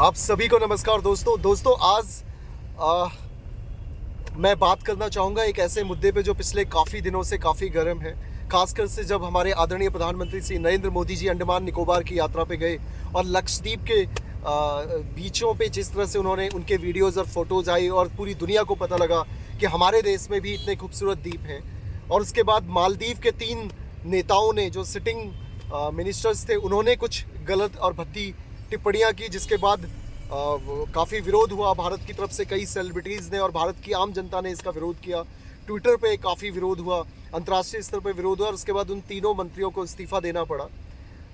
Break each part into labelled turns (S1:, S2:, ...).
S1: आप सभी को नमस्कार दोस्तों आज आ, मैं बात करना चाहूँगा एक ऐसे मुद्दे पे जो पिछले काफ़ी दिनों से काफ़ी गर्म है। खासकर से जब हमारे आदरणीय प्रधानमंत्री श्री नरेंद्र मोदी जी अंडमान निकोबार की यात्रा पे गए और लक्षद्वीप के बीचों पे जिस तरह से उन्होंने उनके वीडियोज़ और फोटोज़ आई और पूरी दुनिया को पता लगा कि हमारे देश में भी इतने खूबसूरत द्वीप हैं। और उसके बाद मालदीव के 3 नेताओं ने जो सिटिंग मिनिस्टर्स थे उन्होंने कुछ गलत और भद्दी टिप्पणियां की, जिसके बाद काफ़ी विरोध हुआ भारत की तरफ से। कई सेलिब्रिटीज़ ने और भारत की आम जनता ने इसका विरोध किया। ट्विटर पे काफ़ी विरोध हुआ, अंतर्राष्ट्रीय स्तर पे विरोध हुआ और उसके बाद उन तीनों मंत्रियों को इस्तीफ़ा देना पड़ा।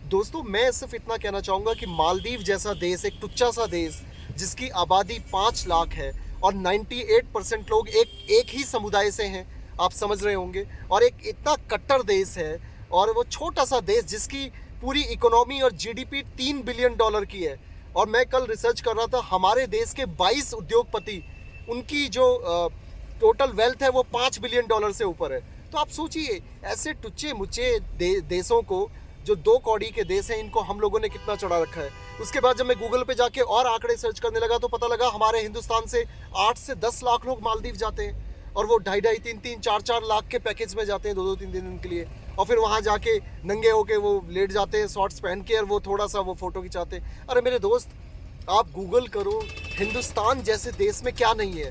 S1: दोस्तों मैं सिर्फ इतना कहना चाहूँगा कि मालदीव जैसा देश, एक टुच्चा सा देश जिसकी आबादी 5 लाख है और 98% लोग एक ही समुदाय से हैं, आप समझ रहे होंगे, और एक इतना कट्टर देश है और वो छोटा सा देश जिसकी पूरी इकोनॉमी और जीडीपी $3 बिलियन की है। और मैं कल रिसर्च कर रहा था, हमारे देश के 22 उद्योगपति, उनकी जो टोटल वेल्थ है वो $5 बिलियन से ऊपर है। तो आप सोचिए ऐसे टुच्चे मुच्चे देशों को, जो 2 कौड़ी के देश हैं, इनको हम लोगों ने कितना चढ़ा रखा है। उसके बाद जब मैं गूगल पे जाके और आंकड़े सर्च करने लगा तो पता लगा हमारे हिंदुस्तान से 8 से 10 लाख लोग मालदीव जाते हैं और वो 2.5, 3, 4 लाख के पैकेज में जाते हैं 2, 3 दिन के लिए। और फिर वहाँ जाके नंगे होके वो लेट जाते हैं शॉर्ट्स पहन के और वो थोड़ा सा वो फ़ोटो खिंचाते हैं। अरे मेरे दोस्त, आप गूगल करो, हिंदुस्तान जैसे देश में क्या नहीं है।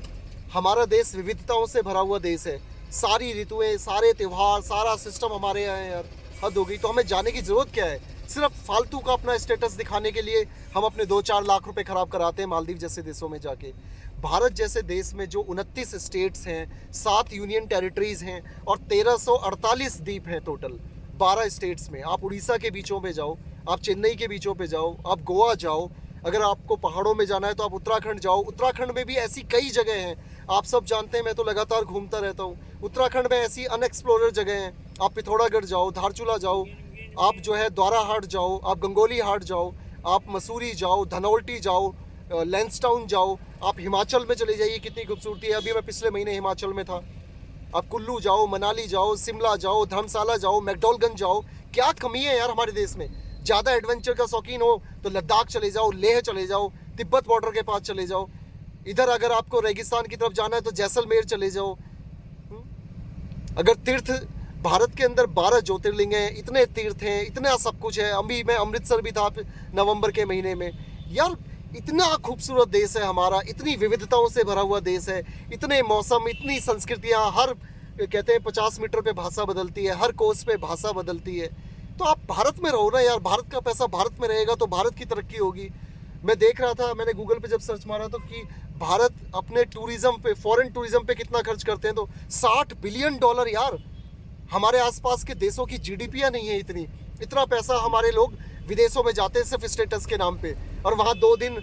S1: हमारा देश विविधताओं से भरा हुआ देश है, सारी ऋतुएं, सारे त्यौहार, सारा सिस्टम हमारे यहाँ है यार। हद हो गई। तो हमें जाने की ज़रूरत क्या है? सिर्फ फालतू का अपना स्टेटस दिखाने के लिए हम अपने 2-4 लाख रुपए ख़राब कराते हैं मालदीव जैसे देशों में जाके। भारत जैसे देश में जो 29 स्टेट्स हैं, 7 यूनियन टेरिटरीज़ हैं और 1348 द्वीप हैं टोटल 12 स्टेट्स में। आप उड़ीसा के बीचों पे जाओ, आप चेन्नई के बीचों पे जाओ, आप गोवा जाओ, अगर आपको पहाड़ों में जाना है तो आप उत्तराखंड जाओ। उत्तराखंड में भी ऐसी कई जगह हैं, आप सब जानते हैं, मैं तो लगातार घूमता रहता हूँ। उत्तराखंड में ऐसी अनएक्सप्लोरर जगह हैं, आप पिथौरागढ़ जाओ, धारचूला जाओ, आप जो है द्वाराहाट जाओ, आप गंगोली हाट जाओ, आप मसूरी जाओ, धनौल्टी जाओ, लैंसडाउन जाओ, आप हिमाचल में चले जाइए, कितनी खूबसूरती है। अभी मैं पिछले महीने हिमाचल में था। आप कुल्लू जाओ, मनाली जाओ, शिमला जाओ, धर्मशाला जाओ, मैकडॉलगंज जाओ। क्या कमी है यार हमारे देश में? ज़्यादा एडवेंचर का शौकीन हो तो लद्दाख चले जाओ, लेह चले जाओ, तिब्बत बॉर्डर के पास चले जाओ। इधर अगर आपको रेगिस्तान की तरफ जाना है तो जैसलमेर चले जाओ। अगर तीर्थ, भारत के अंदर 12 ज्योतिर्लिंग हैं, इतने तीर्थ हैं, इतना सब कुछ है। अभी मैं अमृतसर भी था नवंबर के महीने में। यार इतना खूबसूरत देश है हमारा, इतनी विविधताओं से भरा हुआ देश है, इतने मौसम, इतनी संस्कृतियाँ, हर कहते हैं 50 मीटर पे भाषा बदलती है, हर कोस पे भाषा बदलती है। तो आप भारत में रहो ना यार, भारत का पैसा भारत में रहेगा तो भारत की तरक्की होगी। मैं देख रहा था, मैंने गूगल पे जब सर्च मारा तो कि भारत अपने टूरिज्म पे, फॉरेन टूरिज्म पे कितना खर्च करते हैं, तो $60 बिलियन यार। हमारे आसपास के देशों की जीडीपी नहीं है इतना पैसा हमारे लोग विदेशों में जाते हैं सिर्फ स्टेटस के नाम पे, और वहाँ 2 दिन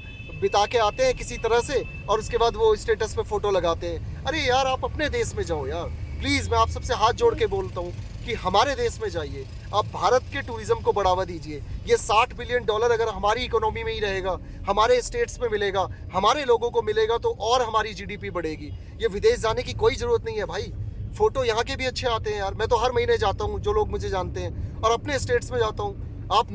S1: बिता के आते हैं किसी तरह से और उसके बाद वो स्टेटस पे फोटो लगाते हैं। अरे यार आप अपने देश में जाओ यार, प्लीज़। मैं आप सबसे हाथ जोड़ के बोलता हूँ कि हमारे देश में जाइए, आप भारत के टूरिज्म को बढ़ावा दीजिए। ये $60 बिलियन अगर हमारी इकोनॉमी में ही रहेगा, हमारे स्टेट्स में मिलेगा, हमारे लोगों को मिलेगा, तो और हमारी जीडीपी बढ़ेगी। ये विदेश जाने की कोई ज़रूरत नहीं है भाई। फ़ोटो यहाँ के भी अच्छे आते हैं यार। मैं तो हर महीने जाता हूँ, जो लोग मुझे जानते हैं, और अपने स्टेट्स में जाता हूँ। आप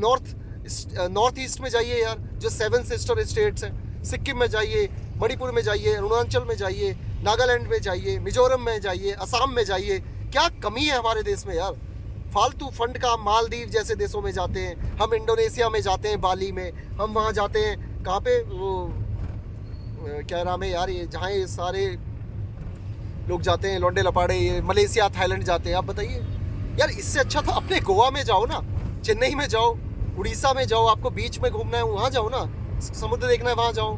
S1: नॉर्थ ईस्ट में जाइए यार, जो 7 सिस्टर स्टेट्स हैं। सिक्किम में जाइए, मणिपुर में जाइए, अरुणाचल में जाइए, नागालैंड में जाइए, मिजोरम में जाइए, असम में जाइए। क्या कमी है हमारे देश में यार? फालतू फंड का मालदीव जैसे देशों में जाते हैं, हम इंडोनेशिया में जाते हैं, बाली में, हम वहाँ जाते हैं, कहाँ पे वो क्या नाम है यार, ये जहाँ ये सारे लोग जाते हैं लौंडे लपाड़े, ये मलेशिया, थाईलैंड जाते हैं। आप बताइए यार, इससे अच्छा था अपने गोवा में जाओ ना, चेन्नई में जाओ, उड़ीसा में जाओ। आपको बीच में घूमना है वहाँ जाओ ना, समुद्र देखना है वहाँ जाओ।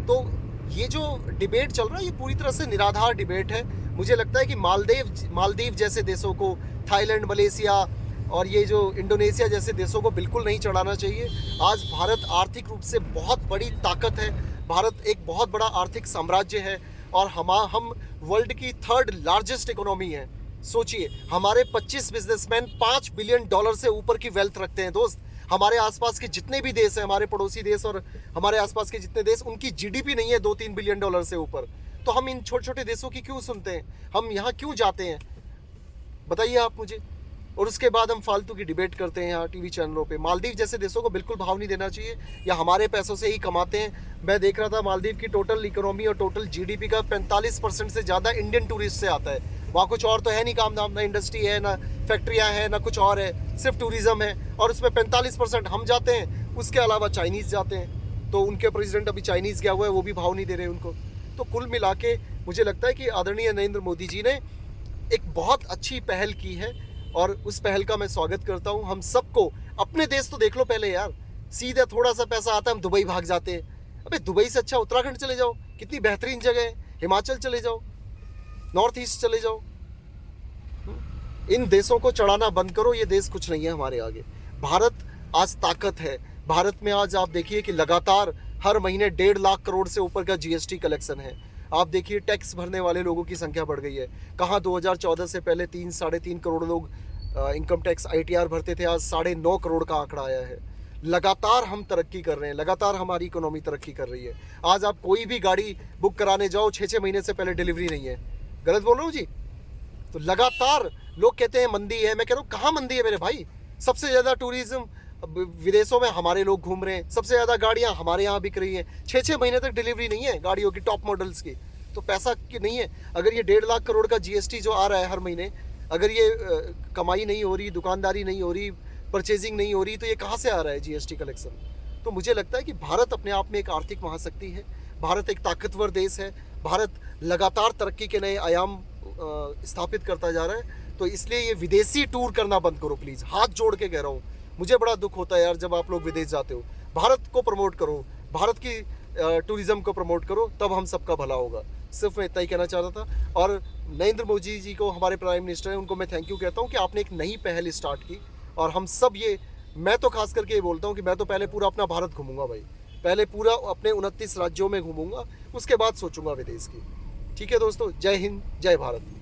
S1: तो ये जो डिबेट चल रहा है ये पूरी तरह से निराधार डिबेट है। मुझे लगता है कि मालदीव जैसे देशों को, थाईलैंड, मलेशिया और ये जो इंडोनेशिया जैसे देशों को बिल्कुल नहीं चढ़ाना चाहिए। आज भारत आर्थिक रूप से बहुत बड़ी ताकत है, भारत एक बहुत बड़ा आर्थिक साम्राज्य है और हम वर्ल्ड की 3rd लार्जेस्ट इकोनॉमी है। सोचिए, हमारे 25 बिजनेसमैन $5 बिलियन से ऊपर की वेल्थ रखते हैं दोस्त। हमारे आसपास के जितने भी देश हैं, हमारे पड़ोसी देश और हमारे आसपास के जितने देश, उनकी जीडीपी नहीं है $2-3 बिलियन से ऊपर। तो हम इन छोटे छोटे देशों की क्यों सुनते हैं? हम यहाँ क्यों जाते हैं? बताइए आप मुझे। और उसके बाद हम फालतू की डिबेट करते हैं यहाँ टीवी चैनलों पे। मालदीव जैसे देशों को बिल्कुल भाव नहीं देना चाहिए, या हमारे पैसों से ही कमाते हैं। मैं देख रहा था मालदीव की टोटल इकोनॉमी और टोटल जीडीपी का 45% से ज़्यादा इंडियन टूरिस्ट से आता है। वहाँ कुछ और तो है नहीं काम धाम, ना इंडस्ट्री है, ना फैक्ट्रियाँ हैं, ना कुछ और है, सिर्फ टूरिज़्म है। और उसमें 45% हम जाते हैं, उसके अलावा चाइनीज़ जाते हैं। तो उनके प्रेसिडेंट अभी चाइनीज़ गया हुआ है, वो भी भाव नहीं दे रहे उनको। तो कुल मिला के मुझे लगता है कि आदरणीय नरेंद्र मोदी जी ने एक बहुत अच्छी पहल की है, और उस पहल का मैं स्वागत करता हूँ। हम सबको अपने देश तो देख लो पहले यार, सीधे थोड़ा सा पैसा आता है हम दुबई भाग जाते हैं। अबे दुबई से अच्छा उत्तराखंड चले जाओ, कितनी बेहतरीन जगह है। हिमाचल चले जाओ, नॉर्थ ईस्ट चले जाओ। इन देशों को चढ़ाना बंद करो, ये देश कुछ नहीं है हमारे आगे। भारत आज ताकत है। भारत में आज आप देखिए कि लगातार हर महीने 1.5 लाख करोड़ से ऊपर का जीएसटी कलेक्शन है। आप देखिए टैक्स भरने वाले लोगों की संख्या बढ़ गई है। कहाँ 2014 से पहले 3-3.5 करोड़ लोग इनकम टैक्स आईटीआर भरते थे, आज 9.5 करोड़ का आंकड़ा आया है। लगातार हम तरक्की कर रहे हैं, लगातार हमारी इकोनॉमी तरक्की कर रही है। आज आप कोई भी गाड़ी बुक कराने जाओ, 6-6 महीने से पहले डिलीवरी नहीं है। गलत बोल रहा हूँ जी? तो लगातार लोग कहते हैं मंदी है, मैं कह रहा हूँ कहाँ मंदी है मेरे भाई। सबसे ज़्यादा टूरिज्म विदेशों में हमारे लोग घूम रहे हैं, सबसे ज़्यादा गाड़ियाँ हमारे यहाँ बिक रही हैं। 6-6 महीने तक डिलीवरी नहीं है गाड़ियों की, टॉप मॉडल्स की। तो पैसा कि नहीं है। अगर ये 1.5 लाख करोड़ का जीएसटी जो आ रहा है हर महीने, अगर ये कमाई नहीं हो रही, दुकानदारी नहीं हो रही, परचेजिंग नहीं हो रही, तो ये कहाँ से आ रहा है जीएसटी कलेक्शन? तो मुझे लगता है कि भारत अपने आप में एक आर्थिक महाशक्ति है। भारत एक ताकतवर देश है। भारत लगातार तरक्की के नए आयाम स्थापित करता जा रहा है। तो इसलिए ये विदेशी टूर करना बंद करो प्लीज़, हाथ जोड़ के कह रहा हूँ। मुझे बड़ा दुख होता है यार जब आप लोग विदेश जाते हो। भारत को प्रमोट करो, भारत की टूरिज़्म को प्रमोट करो, तब हम सबका भला होगा। सिर्फ मैं इतना ही कहना चाह रहा था। और नरेंद्र मोदी जी को, हमारे प्राइम मिनिस्टर हैं, उनको मैं थैंक यू कहता हूँ कि आपने एक नई पहल स्टार्ट की। और हम सब ये, मैं तो खास करके ये बोलता हूँ कि मैं तो पहले पूरा अपना भारत घूमूंगा भाई। पहले पूरा अपने 29 राज्यों में घूमूंगा, उसके बाद सोचूंगा विदेश की। ठीक है दोस्तों, जय हिंद, जय भारत।